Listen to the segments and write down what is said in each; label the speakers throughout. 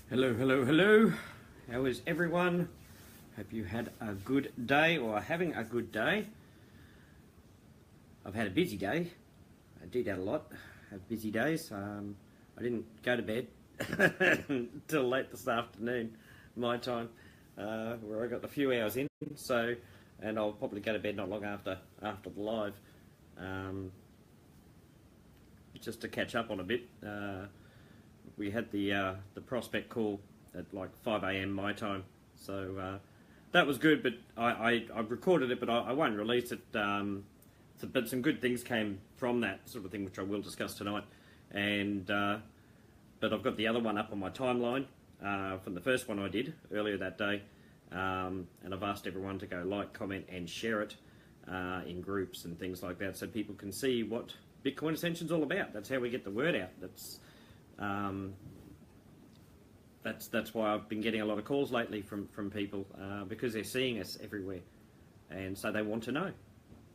Speaker 1: Hello, hello, hello. How is everyone? Hope you had a good day or are having a good day. I've had a busy day. I do that a lot. Have busy days. I didn't go to bed until late this afternoon, my time, where I got a few hours in. And I'll probably go to bed not long after the live, just to catch up on a bit. We had the prospect call at like 5 a.m. my time, so that was good. But I recorded it, but I won't release it. But some good things came from that sort of thing, which I will discuss tonight. And but I've got the other one up on my timeline from the first one I did earlier that day, and I've asked everyone to go like, comment, and share it in groups and things like that, so people can see what Bitcoin Ascension's all about. That's how we get the word out. That's why I've been getting a lot of calls lately from people, because they're seeing us everywhere, and so they want to know.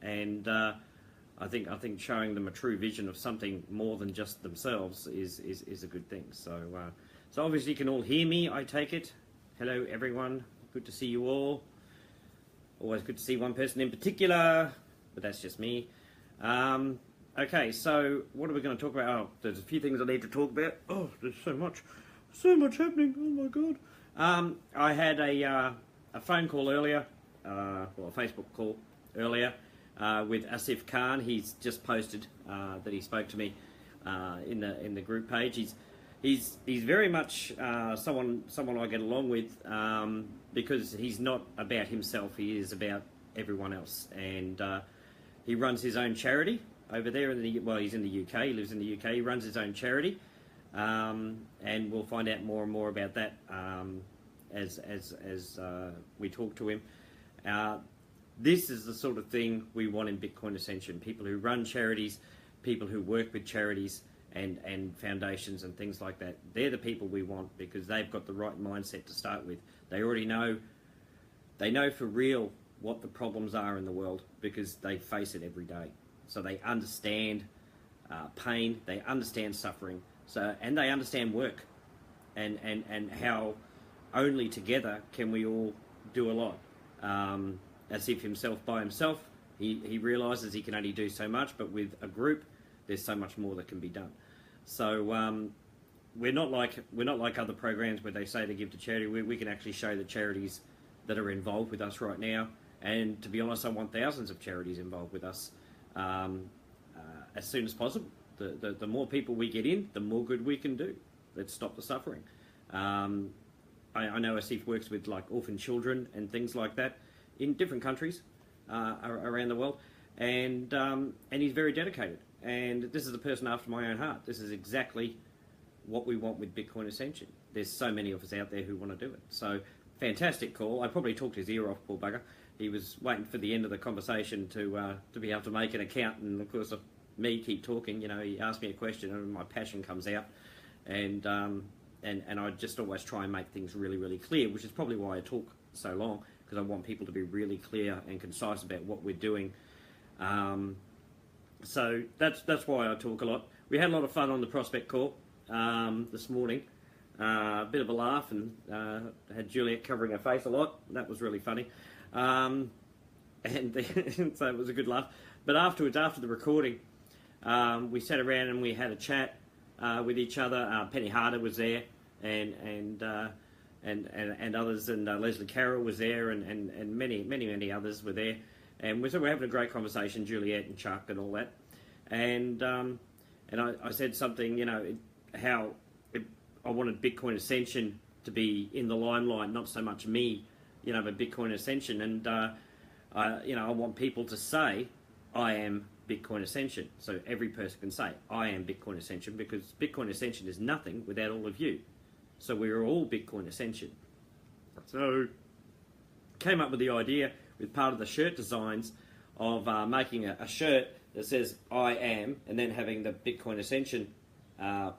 Speaker 1: And I think showing them a true vision of something more than just themselves is a good thing. So obviously you can all hear me, I take it. Hello everyone, good to see you all. Always good to see one person in particular, but that's just me. Okay, so what are we going to talk about? Oh, there's a few things I need to talk about. Oh, there's so much happening. Oh my god. I had a phone call earlier, a Facebook call earlier with Asif Khan. He's just posted that he spoke to me in the group page. He's very much someone I get along with, because he's not about himself. He is about everyone else, and he runs his own charity over there he's in the UK. He lives in the UK. He runs his own charity, and we'll find out more and more about that as we talk to him. This is the sort of thing we want in Bitcoin Ascension: people who run charities, people who work with charities and foundations and things like that. They're the people we want, because they've got the right mindset to start with. They already know. They know for real what the problems are in the world, because they face it every day. So they understand pain, they understand suffering, and they understand work, and how only together can we all do a lot. As if by himself, he realises he can only do so much, but with a group, there's so much more that can be done. So we're not like other programs where they say to give to charity. We can actually show the charities that are involved with us right now. And to be honest, I want thousands of charities involved with us as soon as possible. The more people we get in, the more good we can do. Let's stop the suffering. I know Asif works with like orphan children and things like that in different countries around the world, and he's very dedicated. And this is a person after my own heart. This is exactly what we want with Bitcoin Ascension. There's so many of us out there who want to do it. So fantastic call. I probably talked his ear off, poor bugger. He was waiting for the end of the conversation to be able to make an account, and of course, me keep talking. You know, he asked me a question, and my passion comes out, and I just always try and make things really, really clear, which is probably why I talk so long, because I want people to be really clear and concise about what we're doing. So that's why I talk a lot. We had a lot of fun on the prospect call this morning. A bit of a laugh, and had Juliet covering her face a lot. That was really funny. So it was a good laugh. But afterwards, after the recording, we sat around and we had a chat with each other. Penny Harder was there, and others, and Lehenbauer Carol was there, and many others were there. And we're having a great conversation, Juliet and Chuck and all that. And I said something, you know, how I wanted Bitcoin Ascension to be in the limelight, not so much me, you know, but Bitcoin Ascension. And I want people to say, I am Bitcoin Ascension. So every person can say, I am Bitcoin Ascension, because Bitcoin Ascension is nothing without all of you. So we are all Bitcoin Ascension. So came up with the idea with part of the shirt designs of making a shirt that says I am, and then having the Bitcoin Ascension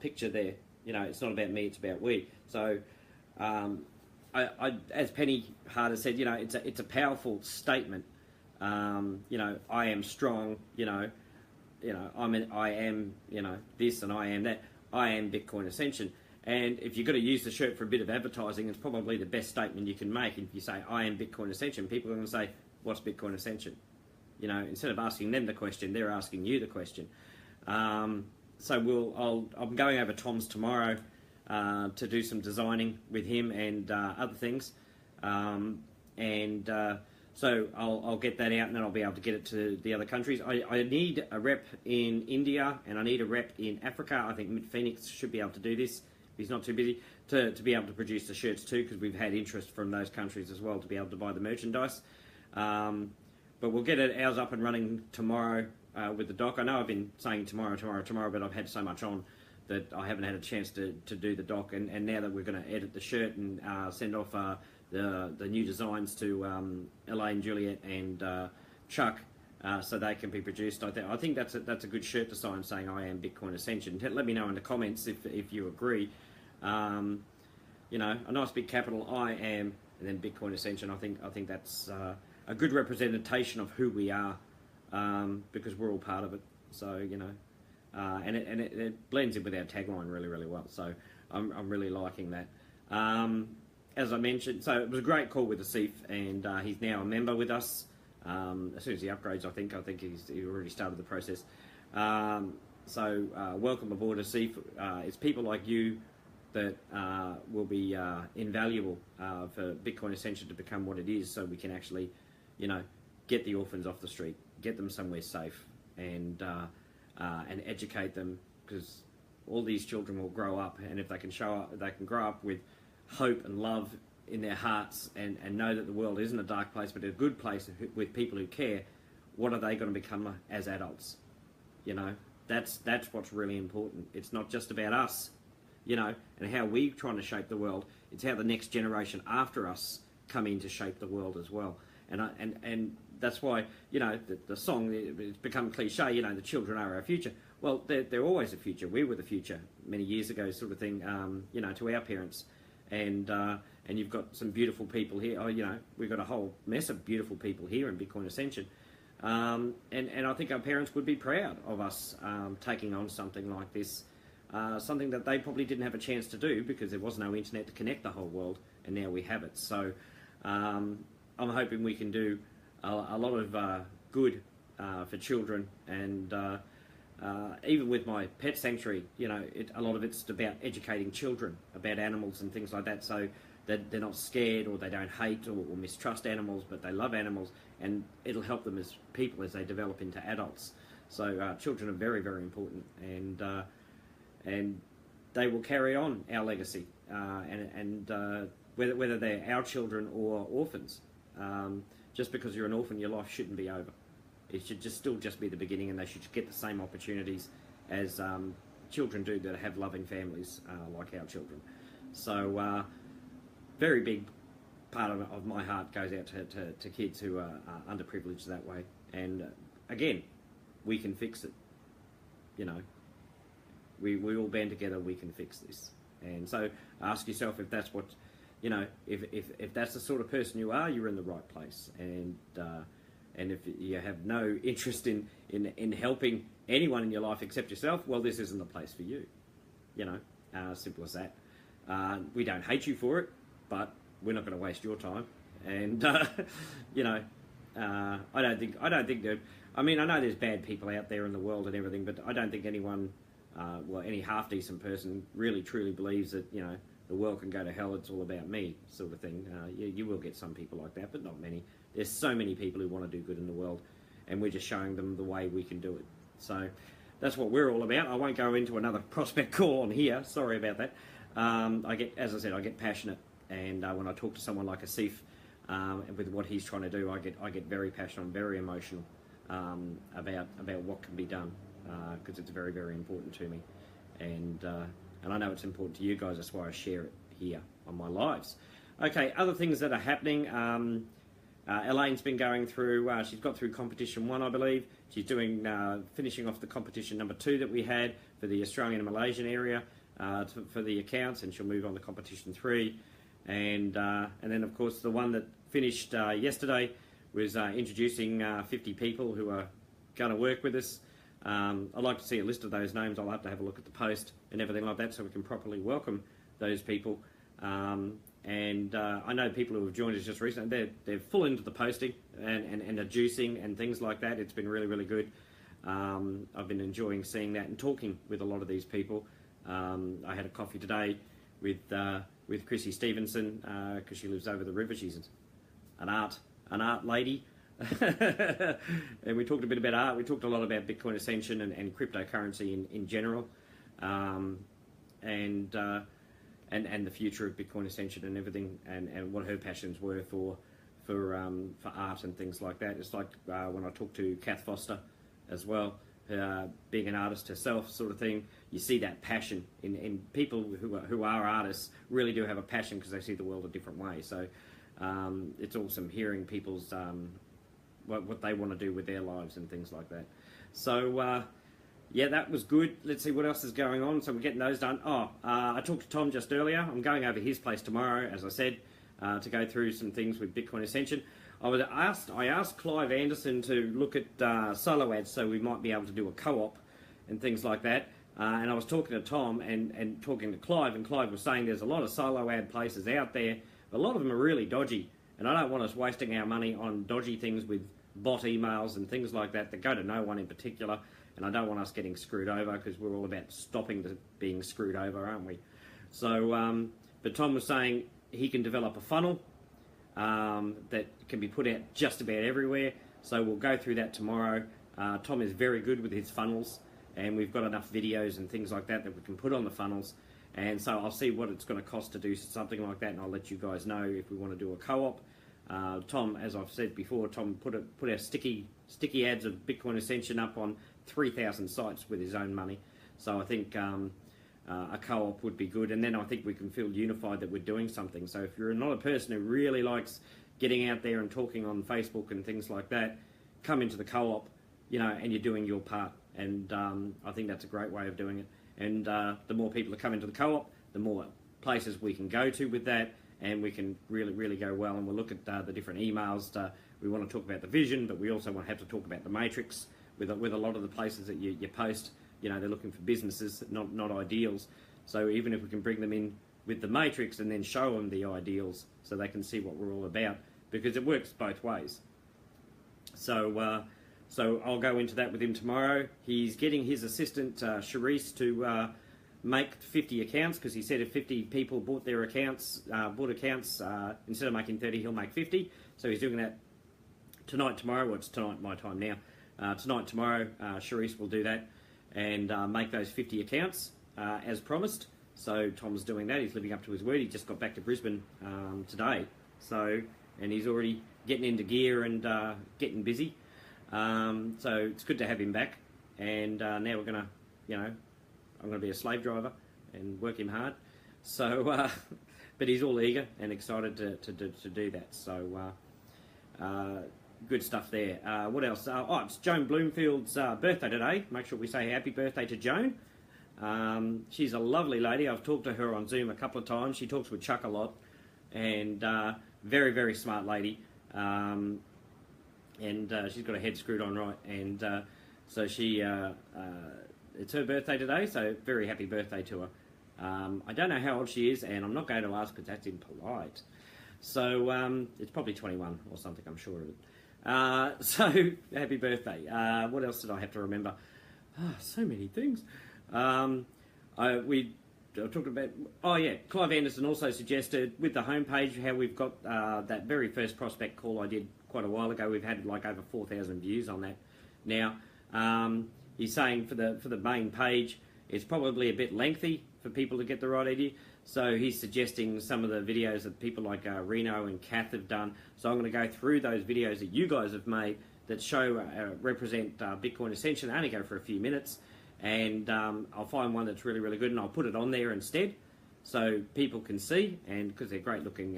Speaker 1: picture there. You know, it's not about me, it's about we. So I as Penny Harder said, you know, it's a powerful statement. You know, I am strong. You know, I am, you know, this, and I am that. I am Bitcoin Ascension. And if you're going to use the shirt for a bit of advertising, it's probably the best statement you can make. If you say, I am Bitcoin Ascension, people are going to say, what's Bitcoin Ascension? You know, instead of asking them the question, they're asking you the question. So I'm going over Tom's tomorrow to do some designing with him and other things. So I'll get that out, and then I'll be able to get it to the other countries. I need a rep in India, and I need a rep in Africa. I think Phoenix should be able to do this, if he's not too busy, to be able to produce the shirts too, because we've had interest from those countries as well to be able to buy the merchandise. But we'll get ours up and running tomorrow with the doc. I know I've been saying tomorrow, but I've had so much on that I haven't had a chance to do the doc. And now that we're going to edit the shirt and send off the new designs to Elaine, Juliet, and Chuck, so they can be produced. I think that's a good shirt design, saying I am Bitcoin Ascension. Let me know in the comments if you agree. You know, a nice big capital I am, and then Bitcoin Ascension. I think that's a good representation of who we are, because we're all part of it. So you know, and it blends in with our tagline really, really well. So I'm really liking that. As I mentioned, so it was a great call with Asif, and he's now a member with us. As soon as he upgrades, I think he already started the process. So welcome aboard, Asif. It's people like you that will be invaluable for Bitcoin Ascension to become what it is, so we can actually, you know, get the orphans off the street, get them somewhere safe, and educate them, because all these children will grow up, and if they can grow up with hope and love in their hearts, and know that the world isn't a dark place but a good place with people who care, what are they going to become as adults? You know, that's what's really important. It's not just about us, you know, and how we're trying to shape the world. It's how the next generation after us come in to shape the world as well. And that's why, you know, the song, it's become cliche, you know, the children are our future. Well, they're always the future. We were the future many years ago, sort of thing, you know, to our parents. And you've got some beautiful people here. Oh, you know, we've got a whole mess of beautiful people here in Bitcoin Ascension. And I think our parents would be proud of us taking on something like this, something that they probably didn't have a chance to do because there was no internet to connect the whole world, and now we have it. So I'm hoping we can do a lot of good for children, and even with my pet sanctuary, you know, a lot of it's about educating children about animals and things like that, so that they're not scared, or they don't hate or mistrust animals, but they love animals, and it'll help them as people as they develop into adults. So children are very, very important, and they will carry on our legacy, and whether they're our children or orphans. Just because you're an orphan, your life shouldn't be over. It should still just be the beginning, and they should get the same opportunities as children do that have loving families like our children. So very big part of my heart goes out to kids who are underprivileged that way. And again, we can fix it. You know, we all band together, we can fix this. And so ask yourself if that's what, you know, if that's the sort of person you are, you're in the right place. And if you have no interest in helping anyone in your life except yourself, well, this isn't the place for you. You know, simple as that. We don't hate you for it, but we're not going to waste your time. And you know, I don't think that. I mean, I know there's bad people out there in the world and everything, but I don't think anyone, any half decent person, really truly believes that, you know, the world can go to hell. It's all about me, sort of thing. You will get some people like that, but not many. There's so many people who want to do good in the world, and we're just showing them the way we can do it. So that's what we're all about. I won't go into another prospect call on here. Sorry about that. As I said, I get passionate, and when I talk to someone like Asif, with what he's trying to do, I get very passionate. I'm very emotional about what can be done, because it's very, very important to me, and I know it's important to you guys. That's why I share it here on my lives. Okay, other things that are happening. Elaine's been going through, she's got through competition 1, I believe. She's doing, finishing off the competition number 2 that we had for the Australian and Malaysian area for the accounts, and she'll move on to competition 3. And then, of course, the one that finished yesterday was introducing 50 people who are going to work with us. I'd like to see a list of those names. I'll have to have a look at the post and everything like that so we can properly welcome those people. I know people who have joined us just recently, they're full into the posting and are juicing and things like that. It's been really, really good. I've been enjoying seeing that and talking with a lot of these people. I had a coffee today with Chrissy Stevenson because she lives over the river. She's an art lady. And we talked a bit about art. We talked a lot about Bitcoin Ascension and cryptocurrency in general, and the future of Bitcoin Ascension and everything, and what her passions were for art and things like that. It's like when I talked to Kath Foster as well, being an artist herself, sort of thing. You see that passion in people who are artists really do have a passion because they see the world a different way. So it's awesome hearing people's what they want to do with their lives and things like that. So yeah, that was good. Let's see what else is going on. So we're getting those done. I talked to Tom just earlier. I'm going over his place tomorrow, as I said, to go through some things with Bitcoin Ascension. I asked Clive Anderson to look at solo ads so we might be able to do a co-op and things like that. And I was talking to Tom and talking to Clive, and Clive was saying there's a lot of solo ad places out there, but a lot of them are really dodgy. And I don't want us wasting our money on dodgy things with bot emails and things like that go to no one in particular. And I don't want us getting screwed over because we're all about stopping being screwed over, aren't we? So, but Tom was saying he can develop a funnel that can be put out just about everywhere. So we'll go through that tomorrow. Tom is very good with his funnels, and we've got enough videos and things like that we can put on the funnels. And so I'll see what it's going to cost to do something like that, and I'll let you guys know if we want to do a co-op. Tom, as I've said before, Tom put our sticky ads of Bitcoin Ascension up on 3,000 sites with his own money. So I think a co-op would be good, and then I think we can feel unified that we're doing something. So if you're not a person who really likes getting out there and talking on Facebook and things like that, come into the co-op, and you're doing your part. And I think that's a great way of doing it. And the more people that come into the co-op, the more places we can go to with that, and we can really, really go well. And we'll look at the different emails. We want to talk about the vision, but we also want to have to talk about the matrix with a lot of the places that you post. They're looking for businesses, not ideals. So even if we can bring them in with the matrix and then show them the ideals so they can see what we're all about, because it works both ways. So I'll go into that with him tomorrow. He's getting his assistant, Charisse, to make 50 accounts, because he said if 50 people bought accounts, instead of making 30, he'll make 50. So he's doing that tonight, tomorrow. Well, it's tonight, my time now. Tonight, tomorrow, Charisse will do that and make those 50 accounts as promised. So Tom's doing that. He's living up to his word. He just got back to Brisbane today. And he's already getting into gear and getting busy. So it's good to have him back. And now we're going to, I'm going to be a slave driver and work him hard. So, but he's all eager and excited to do that. So, good stuff there. What else? It's Joan Bloomfield's birthday today. Make sure we say happy birthday to Joan. She's a lovely lady. I've talked to her on Zoom a couple of times. She talks with Chuck a lot, and very, very smart lady. And she's got her head screwed on right. And so it's her birthday today, so very happy birthday to her. I don't know how old she is, and I'm not going to ask because that's impolite. So it's probably 21 or something, I'm sure of it. So happy birthday. What else did I have to remember? So many things. We talked about, Clive Anderson also suggested with the homepage how we've got that very first prospect call I did quite a while ago. We've had like over 4,000 views on that now. He's saying for the main page, it's probably a bit lengthy for people to get the right idea. So he's suggesting some of the videos that people like Reno and Kath have done. So I'm going to go through those videos that you guys have made that show represent Bitcoin Ascension. They only go for a few minutes, and I'll find one that's really, really good, and I'll put it on there instead so people can see, and because they're great looking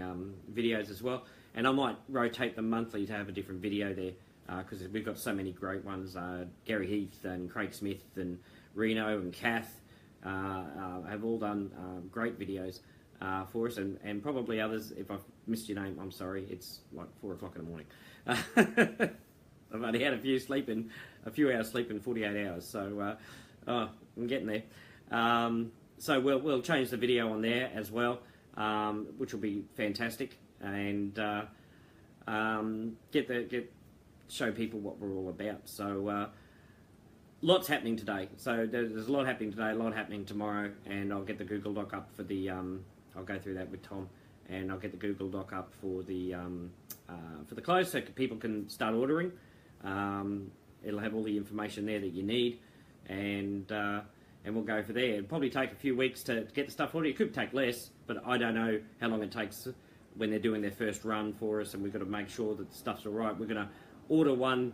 Speaker 1: videos as well. And I might rotate them monthly to have a different video there, because we've got so many great ones. Gary Heath and Craig Smith and Reno and Kath have all done great videos for us, and probably others. If I've missed your name, I'm sorry. It's like 4 o'clock in the morning. I've only had a few hours sleep in 48 hours. So I'm getting there. So we'll change the video on there as well, which will be fantastic, and show people what we're all about. So lots happening today. So there's a lot happening today, a lot happening tomorrow, and I'll get the Google Doc up for the. I'll go through that with Tom, and I'll get the Google Doc up for the clothes so people can start ordering. It'll have all the information there that you need, and we'll go for there. It'll probably take a few weeks to get the stuff ordered. It could take less, but I don't know how long it takes when they're doing their first run for us, and we've got to make sure that the stuff's all right. We're going to order one.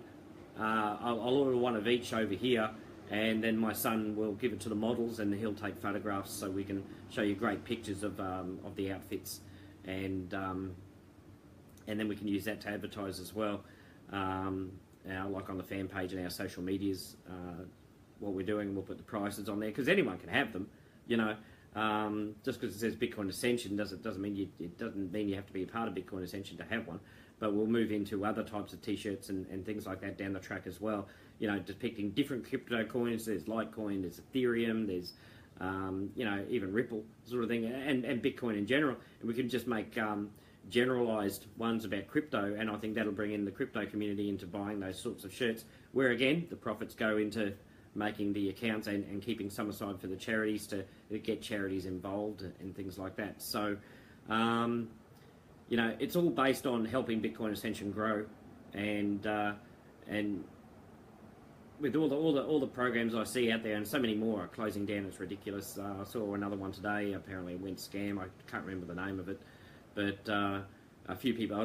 Speaker 1: I'll order one of each over here, and then my son will give it to the models, and he'll take photographs so we can show you great pictures of the outfits, and then we can use that to advertise as well, like on the fan page and our social medias. What we're doing, we'll put the prices on there because anyone can have them, you know. Just because it says Bitcoin Ascension doesn't mean you have to be a part of Bitcoin Ascension to have one. But we'll move into other types of t-shirts and things like that down the track as well. You know, depicting different crypto coins. There's Litecoin, there's Ethereum, there's you know, even Ripple sort of thing, and Bitcoin in general. And we can just make generalized ones about crypto, and I think that'll bring in the crypto community into buying those sorts of shirts. Where again, the profits go into making the accounts and keeping some aside for the charities to get charities involved and things like that. So, you know, it's all based on helping Bitcoin Ascension grow, and with all the programs I see out there, and so many more are closing down. It's ridiculous. I saw another one today. Apparently, it went scam. I can't remember the name of it, but quite a few people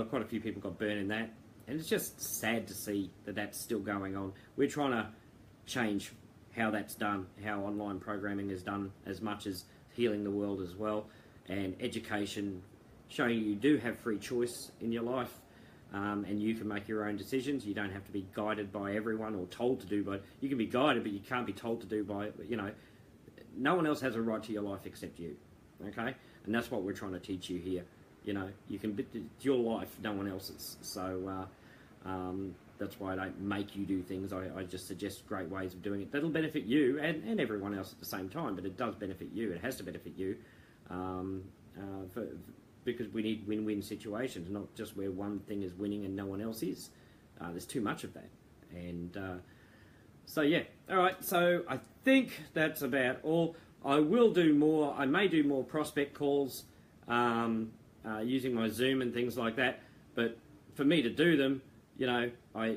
Speaker 1: got burned in that, and it's just sad to see that that's still going on. We're trying to change how that's done, how online programming is done, as much as healing the world as well, and education, showing you do have free choice in your life, and you can make your own decisions. You don't have to be guided by everyone or told to do by. You can be guided, but you can't be told to do by. You know, no one else has a right to your life except you. Okay, and that's what we're trying to teach you here. You know, you can. It's your life, no one else's. So. That's why I don't make you do things. I just suggest great ways of doing it that'll benefit you and everyone else at the same time. But it does benefit you. It has to benefit you, because we need win-win situations, not just where one thing is winning and no one else is. There's too much of that. And so yeah, all right. So I think that's about all. I will do more. I may do more prospect calls using my Zoom and things like that. But for me to do them, you know, I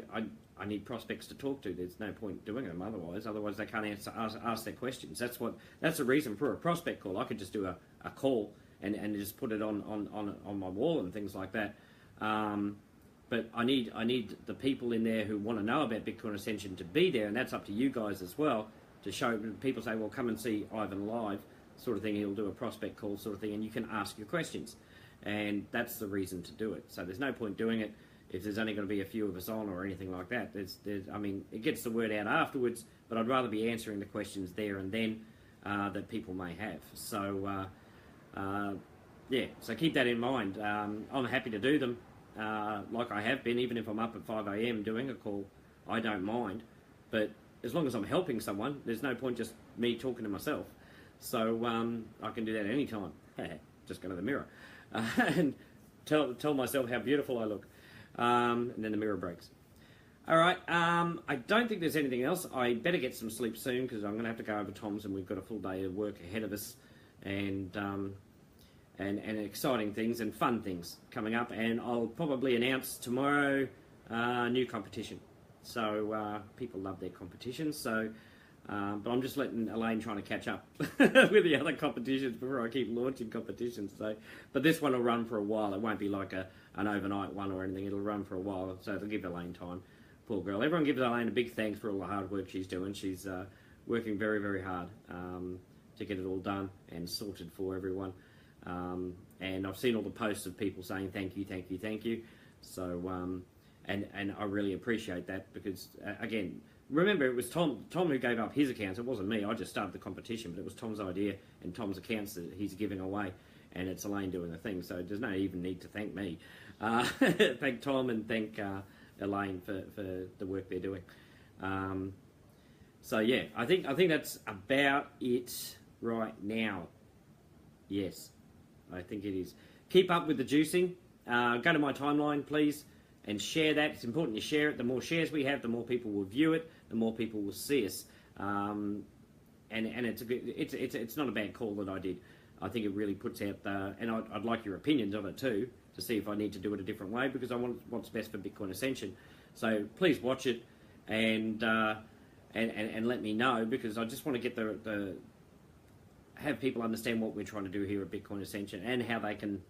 Speaker 1: need prospects to talk to. There's no point doing them otherwise. Otherwise, they can't ask their questions. That's the reason for a prospect call. I could just do a call and just put it on my wall and things like that. But I need the people in there who want to know about Bitcoin Ascension to be there, and that's up to you guys as well to show. People say, well, come and see Ivan live, sort of thing. He'll do a prospect call, sort of thing, and you can ask your questions, and that's the reason to do it. So there's no point doing it if there's only going to be a few of us on or anything like that. I mean, it gets the word out afterwards, but I'd rather be answering the questions there and then that people may have. So, yeah, so keep that in mind. I'm happy to do them like I have been, even if I'm up at 5 a.m. doing a call. I don't mind. But as long as I'm helping someone, there's no point just me talking to myself. So I can do that any time. Just go to the mirror and tell myself how beautiful I look. And then the mirror breaks. All right, I don't think there's anything else. I better get some sleep soon because I'm going to have to go over Tom's, and we've got a full day of work ahead of us, and exciting things and fun things coming up. And I'll probably announce tomorrow a new competition. So people love their competitions. So, but I'm just letting Elaine trying to catch up with the other competitions before I keep launching competitions. So, but this one will run for a while. It won't be like an overnight one or anything. It'll run for a while, so it'll give Elaine time. Poor girl. Everyone gives Elaine a big thanks for all the hard work she's doing. She's working very, very hard to get it all done and sorted for everyone. And I've seen all the posts of people saying thank you, thank you, thank you. So, and I really appreciate that because, again, remember it was Tom who gave up his accounts. It wasn't me. I just started the competition, but it was Tom's idea and Tom's accounts that he's giving away. And it's Elaine doing the thing, so there's no even need to thank me. Thank Tom and thank Elaine for the work they're doing. So yeah, I think that's about it right now. Yes, I think it is. Keep up with the juicing. Go to my timeline, please, and share that. It's important you share it. The more shares we have, the more people will view it, the more people will see us. And it's not a bad call that I did. I think it really puts out and I'd like your opinions on it too, to see if I need to do it a different way, because I want what's best for Bitcoin Ascension. So please watch it and let me know, because I just want to get have people understand what we're trying to do here at Bitcoin Ascension and how they can,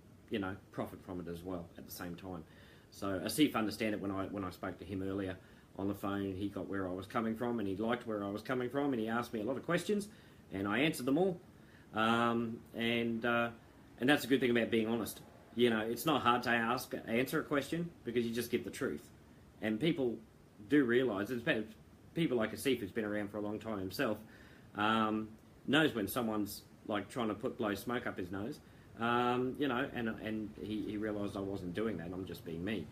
Speaker 1: profit from it as well at the same time. So Asif understand it when I spoke to him earlier on the phone. He got where I was coming from, and he liked where I was coming from, and he asked me a lot of questions, and I answered them all. And that's a good thing about being honest. It's not hard to answer a question, because you just give the truth, and people do realise. It's better. People like Asif, who's been around for a long time himself, knows when someone's like trying to blow smoke up his nose, and he realised I wasn't doing that. I'm just being me,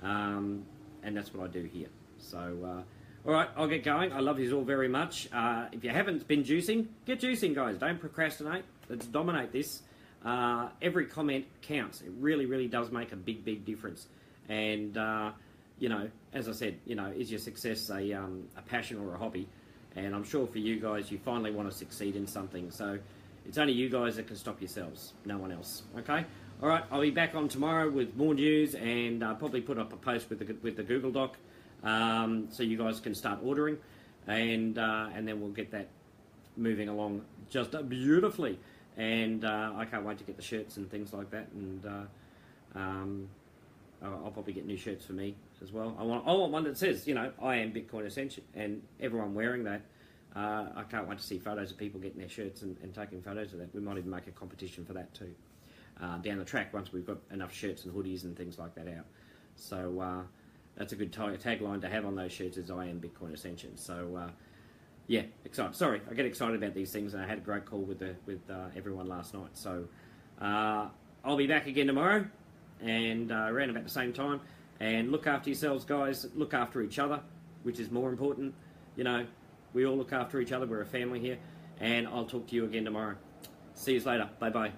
Speaker 1: and that's what I do here. So, all right, I'll get going. I love you all very much. If you haven't been juicing, get juicing, guys. Don't procrastinate. Let's dominate this. Every comment counts. It really, really does make a big, big difference. And as I said, is your success a passion or a hobby? And I'm sure for you guys, you finally want to succeed in something. So it's only you guys that can stop yourselves, no one else. Okay? All right, I'll be back on tomorrow with more news, and probably put up a post with the Google Doc, so you guys can start ordering, and then we'll get that moving along just beautifully. And I can't wait to get the shirts and things like that. And I'll probably get new shirts for me as well. I want one that says, I am Bitcoin Ascension, and everyone wearing that. I can't wait to see photos of people getting their shirts and taking photos of that. We might even make a competition for that too, down the track, once we've got enough shirts and hoodies and things like that out. So that's a good tagline to have on those shirts, is I am Bitcoin Ascension. So yeah, excited. Sorry, I get excited about these things, and I had a great call with everyone last night. So I'll be back again tomorrow, and around about the same time. And look after yourselves, guys. Look after each other, which is more important. We all look after each other. We're a family here. And I'll talk to you again tomorrow. See you later. Bye-bye.